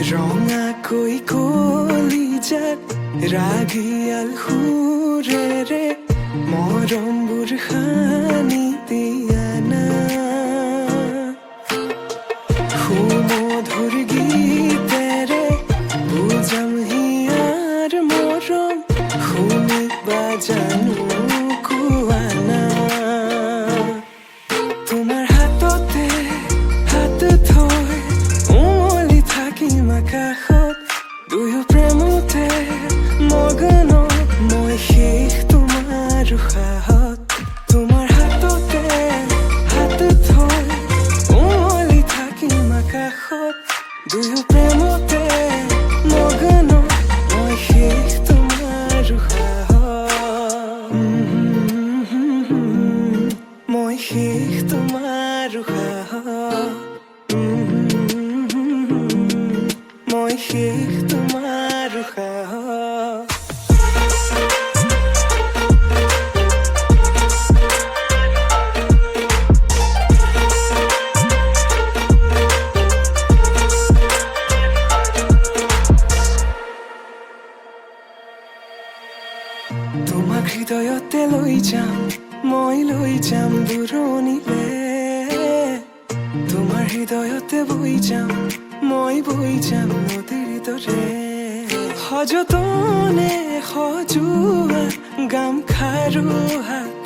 ৰঙা কৈ কলিজাত ৰাগিয়াল সুৰেৰে মৰমবোৰ সানি দিয়া না সুমধুৰ গীতেৰে বুজাম হিয়াৰ মৰম শুনিবা জানো কোৱা না তোমাৰ হাততে হাত থৈ উমলি থাকিম আকাশত দুয়ো প্ৰেমতে মগন মই শেষ তোমাৰ উশাহত তোমাৰ হাততে হাত থৈ উমলি থাকিম আকাশত দুয়ো প্ৰেমতে মগন মই শেষ তোমাৰ উশাহত মই শেষ তোমাৰ উশাহত মই শেষ তোমাৰ উশাহত তোমাক হৃদয়তে লৈ যাম মই লৈ যাম দূৰণিলে তোমাৰ হৃদয়তে বৈ যাম মই বৈ যাম নদীৰ দৰে সযতনে সজোৱা গামখাৰু হাত